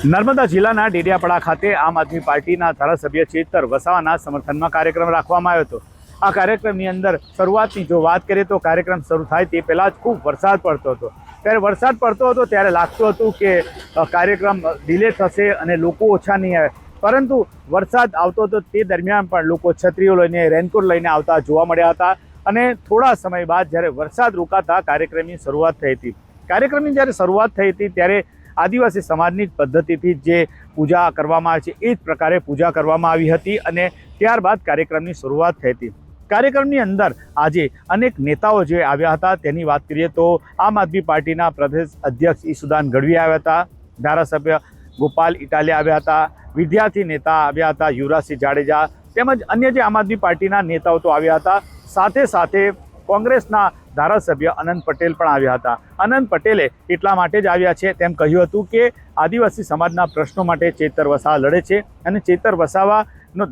નર્મદા જિલ્લાના ડેડિયાપાડા ખાતે આમ આદમી પાર્ટીના ધારાસભ્ય ચેતર વસાવાના સમર્થનમાં કાર્યક્રમ રાખવામાં આવ્યો હતો। આ કાર્યક્રમની અંદર શરૂઆતની જો વાત કરીએ તો કાર્યક્રમ શરૂ થાય તે પહેલાં જ ખૂબ વરસાદ પડતો હતો। ત્યારે વરસાદ પડતો હતો ત્યારે લાગતું હતું કે કાર્યક્રમ ડિલે થશે અને લોકો ઓછા નહીં આવે, પરંતુ વરસાદ આવતો હતો તે દરમિયાન પણ લોકો છત્રીઓ લઈને રેનકોટ લઈને આવતા જોવા મળ્યા હતા અને થોડા સમય બાદ જ્યારે વરસાદ રોકાતા કાર્યક્રમની શરૂઆત થઈ હતી। કાર્યક્રમની જ્યારે શરૂઆત થઈ હતી ત્યારે આદિવાસી સમાજની જ પદ્ધતિથી જે પૂજા કરવામાં આવે છે એ જ પ્રકારે પૂજા કરવામાં આવી હતી અને ત્યારબાદ કાર્યક્રમની શરૂઆત થઈ હતી। કાર્યક્રમની અંદર આજે અનેક નેતાઓ જે આવ્યા હતા તેની વાત કરીએ તો આમ આદમી પાર્ટીના પ્રદેશ અધ્યક્ષ ઈસુદાન ગઢવી આવ્યા હતા, ધારાસભ્ય ગોપાલ ઇટાલિયા આવ્યા હતા, વિદ્યાર્થી નેતા આવ્યા હતા યુવરાજસિંહ જાડેજા, તેમજ અન્ય જે આમ આદમી પાર્ટીના નેતાઓ તો આવ્યા હતા। સાથે સાથે કોંગ્રેસના ધારાસભ્ય અનંત પટેલ પણ આવ્યા હતા। અનંત પટેલે એટલા માટે જ આવ્યા છે તેમ કહ્યું હતું કે આદિવાસી સમાજના પ્રશ્નો માટે ચેતર વસાવા લડે છે અને ચેતર વસાવાનો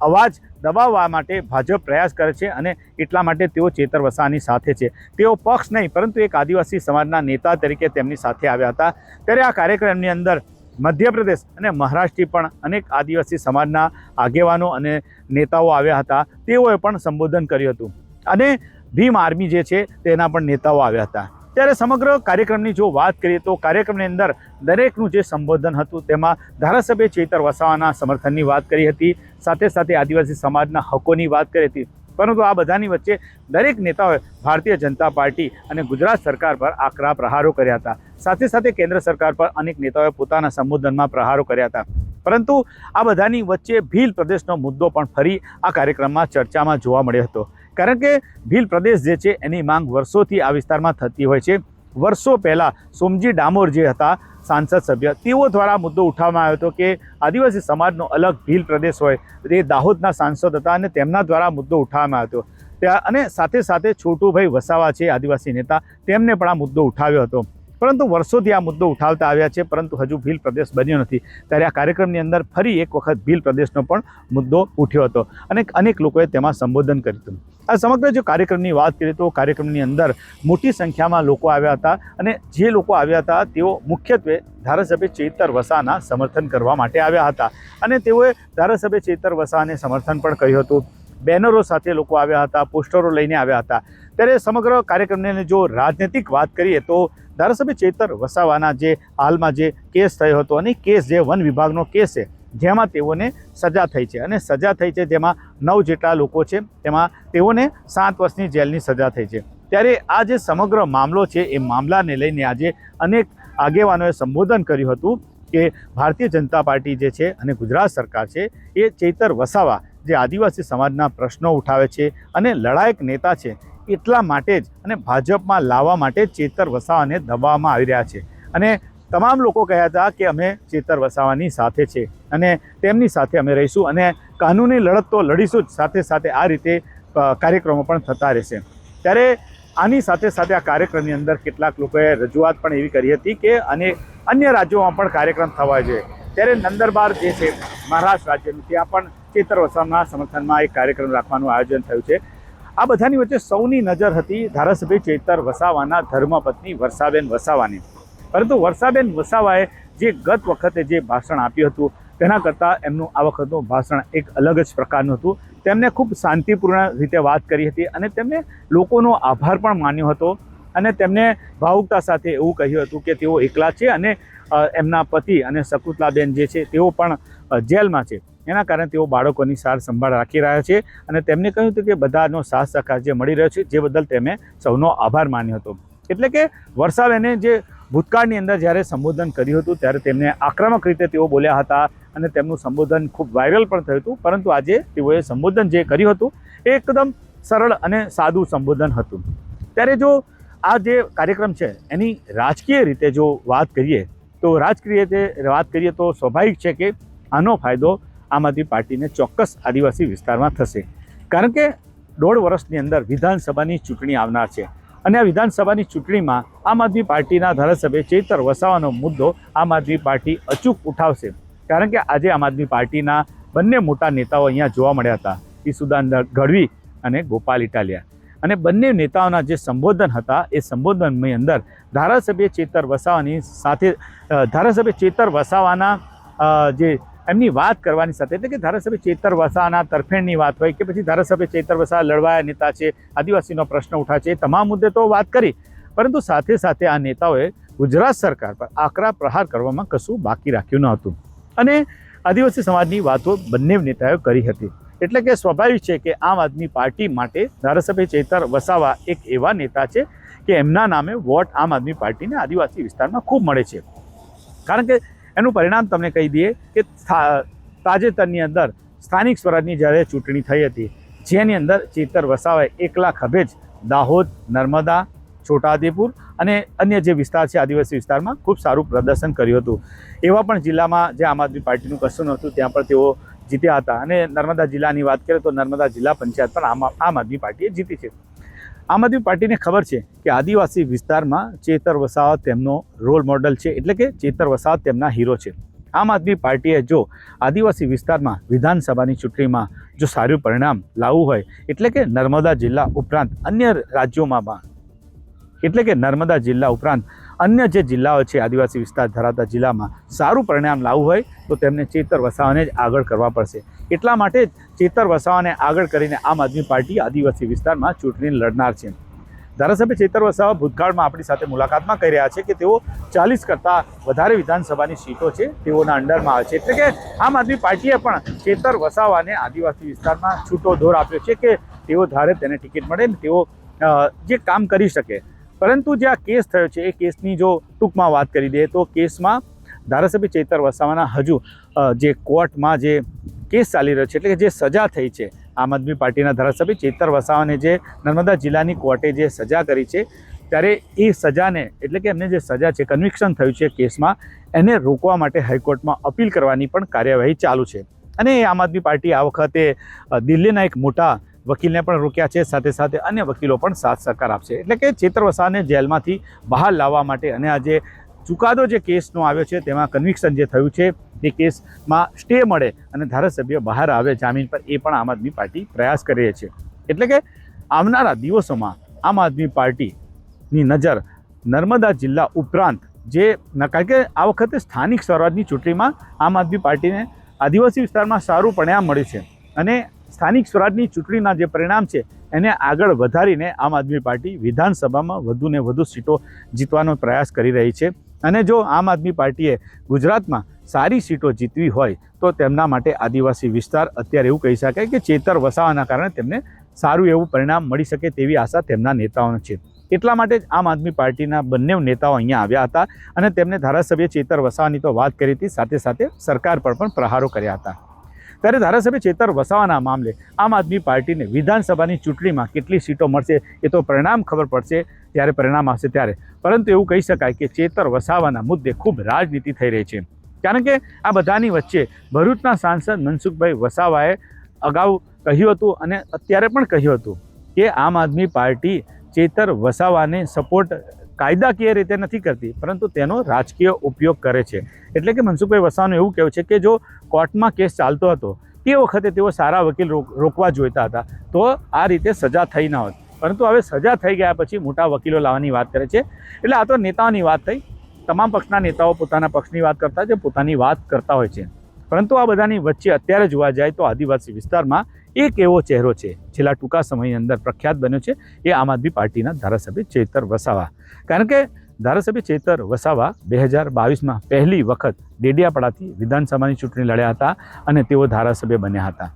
અવાજ દબાવવા માટે ભાજપ પ્રયાસ કરે છે અને એટલા માટે તેઓ ચેતર વસાવાની સાથે છે। તેઓ પક્ષ નહીં પરંતુ એક આદિવાસી સમાજના નેતા તરીકે તેમની સાથે આવ્યા હતા। ત્યારે આ કાર્યક્રમની અંદર મધ્યપ્રદેશ અને મહારાષ્ટ્રથી પણ અનેક આદિવાસી સમાજના આગેવાનો અને નેતાઓ આવ્યા હતા। તેઓએ પણ સંબોધન કર્યું હતું અને ભીમ આર્મી જે છે તેના પણ નેતાઓ આવ્યા હતા। ત્યારે સમગ્ર કાર્યક્રમની જો વાત કરીએ તો કાર્યક્રમની અંદર દરેકનું જે સંબોધન હતું તેમાં ધારાસભ્ય ચેતર વસાવાના સમર્થનની વાત કરી હતી, સાથે સાથે આદિવાસી સમાજના હકોની વાત કરી હતી, પરંતુ આ બધાની વચ્ચે દરેક નેતાઓએ ભારતીય જનતા પાર્ટી અને ગુજરાત સરકાર પર આકરા પ્રહારો કર્યા હતા। સાથે સાથે કેન્દ્ર સરકાર પર અનેક નેતાઓએ પોતાના સંબોધનમાં પ્રહારો કર્યા હતા, પરંતુ આ બધાની વચ્ચે ભીલ પ્રદેશનો મુદ્દો પણ ફરી આ કાર્યક્રમમાં ચર્ચામાં જોવા મળ્યો હતો। કારણ કે ભીલ પ્રદેશ જે છે એની માંગ વર્ષોથી આ વિસ્તારમાં થતી હોય છે। વર્ષો પહેલાં સોમજી ડામોર જે હતા સાંસદ સભ્ય, તેઓ દ્વારા મુદ્દો ઉઠાવવામાં આવ્યો હતો કે આદિવાસી સમાજનો અલગ ભીલ પ્રદેશ હોય, તે દાહોદના સાંસદ હતા અને તેમના દ્વારા મુદ્દો ઉઠાવવામાં આવ્યો હતો। ત્યાં અને સાથે સાથે છોટુભાઈ વસાવા છે આદિવાસી નેતા, તેમને પણ આ મુદ્દો ઉઠાવ્યો હતો, પરંતુ વર્ષોથી આ મુદ્દો ઉઠાવતા આવ્યા છે, પરંતુ હજુ ભીલ પ્રદેશ બન્યો નથી। ત્યારે આ કાર્યક્રમની અંદર ફરી એક વખત ભીલ પ્રદેશનો પણ મુદ્દો ઉઠ્યો હતો અને અનેક લોકોએ તેમાં સંબોધન કર્યું હતું। આ સમગ્ર જો કાર્યક્રમની વાત કરીએ તો કાર્યક્રમની અંદર મોટી સંખ્યામાં લોકો આવ્યા હતા અને જે લોકો આવ્યા હતા તેઓ મુખ્યત્વે ધારાસભ્ય ચેતર વસાવાના સમર્થન કરવા માટે આવ્યા હતા અને તેઓએ ધારાસભ્ય ચેતર વસાવાને સમર્થન પણ કર્યું હતું। બેનરો સાથે લોકો આવ્યા હતા, પોસ્ટરો લઈને આવ્યા હતા। ત્યારે સમગ્ર કાર્યક્રમની જો રાજનૈતિક વાત કરીએ તો ધારાસભ્ય ચેતર વસાવાના જે હાલમાં જે કેસ થયો હતો અને કેસ જે વન વિભાગનો કેસ છે જેમાં તેઓને સજા થઈ છે અને સજા થઈ છે જેમાં 9 જેટલા લોકો છે, તેમાં તેઓને 7 વર્ષની જેલની સજા થઈ છે। ત્યારે આ જે સમગ્ર મામલો છે એ મામલાને લઈને આજે અનેક આગેવાનોએ સંબોધન કર્યું હતું કે ભારતીય જનતા પાર્ટી જે છે અને ગુજરાત સરકાર છે એ ચેતર વસાવા જે આદિવાસી સમાજના પ્રશ્નો ઉઠાવે છે અને લડાયક નેતા છે એટલા માટે જ અને ભાજપમાં લાવવા માટે ચેતર વસાવાને દબાવવામાં આવી રહ્યા છે અને તમામ લોકો કહ્યા હતા કે અમે ચેતર વસાવાની સાથે છે અને તેમની સાથે અમે રહીશું અને કાનૂની લડત તો લડીશું જ, સાથે સાથે આ રીતે કાર્યક્રમો પણ થતા રહેશે। ત્યારે આની સાથે સાથે આ કાર્યક્રમની અંદર કેટલાક લોકોએ રજૂઆત પણ એવી કરી હતી કે અન્ય રાજ્યોમાં પણ કાર્યક્રમ થવા જોઈએ। ત્યારે નંદરબાર જે છે મહારાષ્ટ્ર રાજ્યનું, ત્યાં પણ ચેતર વસાવાના સમર્થનમાં એક કાર્યક્રમ રાખવાનું આયોજન થયું છે। આ બધાની વચ્ચે સૌની નજર હતી ધારાસભ્ય ચેતર વસાવાના ધર્મપત્ની વર્ષાબેન વસાવાની, પરંતુ વર્ષાબેન વસાવાએ જે ગત વખતે જે ભાષણ આપ્યું હતું તેના કરતાં એમનું આ વખતનું ભાષણ એક અલગ જ પ્રકારનું હતું। તેમને ખૂબ શાંતિપૂર્ણ રીતે વાત કરી હતી અને તેમને લોકોનો આભાર પણ માન્યો હતો અને તેમને ભાવુકતા સાથે એવું કહ્યું હતું કે તેઓ એકલા છે અને એમના પતિ અને શકુંતલાબેન જે છે તેઓ પણ જેલમાં છે, એના કારણે તેઓ બાળકોની સાર સંભાળ રાખી રહ્યા છે અને તેમને કહ્યું હતું કે બધાનો સાથ સહકાર જે મળી રહ્યો છે જે બદલ તેમણે સૌનો આભાર માન્યો હતો। એટલે કે વર્ષાબેને જે ભૂતકાળની અંદર જ્યારે સંબોધન કર્યું હતું ત્યારે તેમને આક્રમક રીતે તેઓ બોલ્યા હતા અને તેમનું સંબોધન ખૂબ વાયરલ પણ થયું હતું, પરંતુ આજે તેઓએ સંબોધન જે કર્યું હતું એ એકદમ સરળ અને સાદું સંબોધન હતું। ત્યારે જો આ જે કાર્યક્રમ છે એની રાજકીય રીતે જો વાત કરીએ તો સ્વાભાવિક છે કે આનો ફાયદો આમ આદમી પાર્ટીને ચોક્કસ આદિવાસી વિસ્તારમાં થશે, કારણ કે 1.5 વર્ષની અંદર વિધાનસભાની ચૂંટણી આવનાર છે અને આ વિધાનસભાની ચૂંટણીમાં આમ આદમી પાર્ટીના ધારાસભ્ય ચેતર વસાવાનો મુદ્દો આમ આદમી પાર્ટી અચૂક ઉઠાવશે, કારણ કે આજે આમ આદમી પાર્ટીના બંને મોટા નેતાઓ અહીંયા જોવા મળ્યા હતા, ઈસુદાન ગઢવી અને ગોપાલ ઇટાલિયા। અને બંને નેતાઓના જે સંબોધન હતા એ સંબોધનની અંદર ધારાસભ્ય ચેતર વસાવાની સાથે ધારાસભ્ય ચેતર વસાવાના જે એમની વાત કરવાની સાથે, એટલે કે ધારાસભ્ય ચેતર વસાવાના તરફેણની વાત હોય કે પછી ધારાસભ્ય ચેતર વસાવા લડવાયા નેતા છે, આદિવાસીનો પ્રશ્ન ઉઠા છે, એ તમામ મુદ્દે તો વાત કરી, પરંતુ સાથે સાથે આ નેતાઓએ ગુજરાત સરકાર પર આકરા પ્રહાર કરવામાં કશું બાકી રાખ્યું ન હતું અને આદિવાસી સમાજની વાતો બંને નેતાઓએ કરી હતી. એટલે કે સ્વાભાવિક છે કે આમ આદમી પાર્ટી માટે ધારાસભ્ય ચેતર વસાવા એક એવા નેતા છે કે એમના નામે વોટ આમ આદમી પાર્ટીને આદિવાસી વિસ્તારમાં ખૂબ મળે છે. કારણ કે એનું પરિણામ તમને કહી દઈએ કે તાજેતરની અંદર સ્થાનિક સ્વરાજની જ્યારે ચૂંટણી થઈ હતી, જેની અંદર ચેતર વસાવાએ એકલા ખભે જ દાહોદ, નર્મદા, છોટાઉદેપુર અને અન્ય જે વિસ્તાર છે આદિવાસી વિસ્તારમાં ખૂબ સારું પ્રદર્શન કર્યું હતું. એવા પણ જિલ્લામાં જે આમ આદમી પાર્ટીનું કશું નહોતું ત્યાં પણ તેઓ જીત્યા હતા. અને નર્મદા જિલ્લાની વાત કરીએ તો નર્મદા જિલ્લા પંચાયત પણ આમ આદમી પાર્ટીએ જીતી છે. આમ આદમી પાર્ટીને ખબર છે કે આદિવાસી વિસ્તારમાં ચેતર વસાવા તેમનો રોલ મોડલ છે, એટલે કે ચેતર વસાવા તેમના હીરો છે. આમ આદમી પાર્ટીએ જો આદિવાસી વિસ્તારમાં વિધાનસભાની ચૂંટણીમાં જો સારું પરિણામ લાવવું હોય, એટલે કે નર્મદા જિલ્લા ઉપરાંત અન્ય રાજ્યોમાં, એટલે કે નર્મદા જિલ્લા ઉપરાંત અન્ય જે જિલ્લાઓ છે આદિવાસી વિસ્તાર ધરાવતા જિલ્લામાં સારું પરિણામ લાવવું હોય તો તેમને ચેતર વસાવાને જ આગળ કરવા પડશે. એટલા માટે જ ચેતર વસાવાને આગળ કરીને આમ આદમી પાર્ટી આદિવાસી વિસ્તારમાં ચૂંટણી લડનાર છે. ધારાસભ્ય ચેતર વસાવા ભૂતકાળમાં આપણી સાથે મુલાકાતમાં કહી રહ્યા છે કે તેઓ 40 કરતાં વધારે વિધાનસભાની સીટો છે તેઓના અંડરમાં આવે છે. એટલે કે આમ આદમી પાર્ટીએ પણ ચેતર વસાવાને આદિવાસી વિસ્તારમાં છૂટો દોર આપ્યો છે કે તેઓ ધારે તેને ટિકિટ મળે ને તેઓ જે કામ કરી શકે. પરંતુ જે આ કેસ થયો છે એ કેસની જો ટૂંકમાં વાત કરી દઈએ તો કેસમાં ધારાસભ્ય ચેતર વસાવાના હજુ જે કોર્ટમાં જે કેસ ચાલી રહ્યો છે, એટલે કે જે સજા થઈ છે આમ આદમી પાર્ટીના ધારાસભ્ય ચેતર વસાવાને જે નર્મદા જિલ્લાની કોર્ટે જે સજા કરી છે, ત્યારે એ સજાને, એટલે કે એમને જે સજા છે, કન્વિક્શન થયું છે કેસમાં, એને રોકવા માટે હાઈકોર્ટમાં અપીલ કરવાની પણ કાર્યવાહી ચાલુ છે. અને આમ આદમી પાર્ટી આ વખતે દિલ્હીના એક મોટા વકીલને પણ રોક્યા છે, સાથે સાથે અન્ય વકીલો પણ સાથ સહકાર આપશે. એટલે કે ચેતર વસાવાને જેલમાંથી બહાર લાવવા માટે અને આ જે ચુકાદો જે કેસનો આવ્યો છે તેમાં કન્વિક્શન જે થયું છે એ કેસમાં સ્ટે મળે અને ધારાસભ્ય બહાર આવે જામીન પર, એ પણ આમ આદમી પાર્ટી પ્રયાસ કરી રહી છે. એટલે કે આવનારા દિવસોમાં આમ આદમી પાર્ટીની નજર નર્મદા જિલ્લા ઉપરાંત જે, કારણ કે આ વખતે સ્થાનિક સ્વરાજની ચૂંટણીમાં આમ આદમી પાર્ટીને આદિવાસી વિસ્તારમાં સારું પરિણામ મળ્યું છે અને સ્થાનિક સ્વરાજની ચૂંટણીના જે પરિણામ છે એને આગળ વધારીને આમ આદમી પાર્ટી વિધાનસભામાં વધુને વધુ સીટો જીતવાનો પ્રયાસ કરી રહી છે. અને જો આમ આદમી પાર્ટીએ ગુજરાતમાં સારી સીટો જીતવી હોય તો તેમના માટે આદિવાસી વિસ્તાર અત્યારે એવું કહી શકાય કે ચેતર વસાવાના કારણે તેમને સારું એવું પરિણામ મળી શકે તેવી આશા તેમના નેતાઓને છે. એટલા માટે જ આમ આદમી પાર્ટીના બંને નેતાઓ અહીંયા આવ્યા હતા અને તેમને ધારાસભ્ય ચેતર વસાવાની તો વાત કરી હતી, સાથે સાથે સરકાર પર પણ પ્રહારો કર્યા હતા. ત્યારે ધારાસભ્ય ચેતર વસાવાના મામલે આમ આદમી પાર્ટીને વિધાનસભાની ચૂંટણીમાં કેટલી સીટો મળશે એ તો પરિણામ ખબર પડશે ત્યારે પરિણામ આવશે ત્યારે. પરંતુ એવું કહી શકાય કે ચેતર વસાવાના મુદ્દે ખૂબ રાજનીતિ થઈ રહી છે. કારણ કે આ બધાની વચ્ચે ભરૂચના સાંસદ મનસુખભાઈ વસાવાએ અગાઉ કહ્યું હતું અને અત્યારે પણ કહ્યું હતું કે આમ આદમી પાર્ટી ચેતર વસાવાને સપોર્ટ કાયદાકીય રીતે નથી કરતી, પરંતુ તેનો રાજકીય ઉપયોગ કરે છે. એટલે કે મનસુખભાઈ વસાવાનું એવું કહેવું છે કે જો કોર્ટમાં કેસ ચાલતો હતો તે વખતે તેઓ સારા વકીલ રોકવા જોઈતા હતા તો આ રીતે સજા થઈ ન હોત, પરંતુ હવે સજા થઈ ગયા પછી મોટા વકીલો લાવવાની વાત કરે છે. એટલે આ તો નેતાઓની વાત થઈ. તમામ પક્ષના નેતાઓ પોતાના પક્ષની વાત કરતા છે, પોતાની વાત કરતા હોય છે, પરંતુ આ બધાની વચ્ચે અત્યારે જોવા જાય તો આદિવાસી વિસ્તારમાં એક એવો ચહેરો છે છેલ્લા ટૂંકા સમયની અંદર પ્રખ્યાત બન્યો છે, એ આમ આદમી પાર્ટીના ધારાસભ્ય ચેતર વસાવા. કારણ કે ધારાસભ્ય ચેતર વસાવા 2022માં પહેલી વખત ડેડિયાપાડાથી વિધાનસભાની ચૂંટણી લડ્યા હતા અને તેઓ ધારાસભ્ય બન્યા હતા.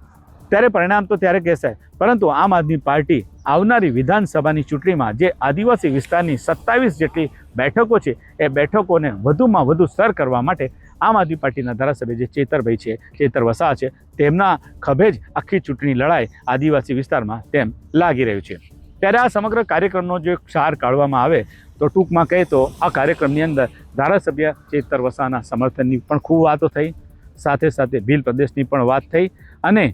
ત્યારે પરિણામ તો ત્યારે કહેવાય, પરંતુ આમ આદમી પાર્ટી આવનારી વિધાનસભાની ચૂંટણીમાં જે આદિવાસી વિસ્તારની 27 જેટલી બેઠકો છે એ બેઠકોને વધુમાં વધુ સર કરવા માટે આમ આદમી પાર્ટીના ધારાસભ્ય જે ચેતરભાઈ છે, ચેતર વસાવા છે, તેમના ખભે જ આખી ચૂંટણી લડાઈ આદિવાસી વિસ્તારમાં તેમ લાગી રહ્યું છે. ત્યારે આ સમગ્ર કાર્યક્રમનો જો ક્ષાર કાઢવામાં આવે તો ટૂંકમાં કહે તો આ કાર્યક્રમની અંદર ધારાસભ્ય ચેતર વસાવાના સમર્થનની પણ ખૂબ વાતો થઈ, સાથે સાથે ભીલ પ્રદેશની પણ વાત થઈ અને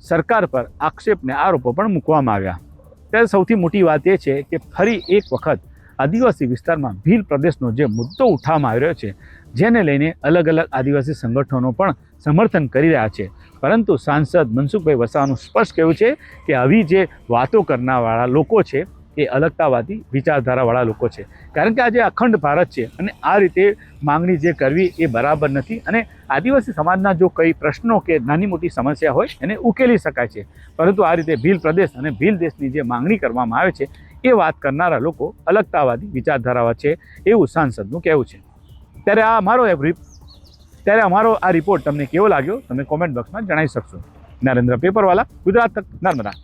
સરકાર પર આક્ષેપને આરોપો પણ મૂકવામાં આવ્યા. ત્યારે સૌથી મોટી વાત એ છે કે ફરી એક વખત આદિવાસી વિસ્તારમાં ભીલ પ્રદેશનો જે મુદ્દો ઉઠાવવામાં આવી રહ્યો છે, જેને લઈને અલગ અલગ આદિવાસી સંગઠનો પણ સમર્થન કરી રહ્યા છે. પરંતુ સાંસદ મનસુખભાઈ વસાવાનું સ્પષ્ટ કહેવું છે કે આવી જે વાતો કરનારવાળા લોકો છે એ અલગતાવાદી વિચારધારાવાળા લોકો છે. કારણ કે આજે અખંડ ભારત છે અને આ રીતે માંગણી જે કરવી એ બરાબર નથી. અને આદિવાસી સમાજના જો કંઈ પ્રશ્નો કે નાની મોટી સમસ્યા હોય એને ઉકેલી શકાય છે, પરંતુ આ રીતે ભીલ પ્રદેશ અને ભીલ દેશની જે માંગણી કરવામાં આવે છે એ વાત કરનારા લોકો અલગતાવાદી વિચારધારાવા છે એવું સાંસદનું કહેવું છે. ત્યારે અમારો આ રિપોર્ટ તમને કેવો લાગ્યો તમે કોમેન્ટ બોક્સમાં જણાવી શકશો. નરેન્દ્ર પેપરવાલા, ગુજરાત તક, નર્મદા.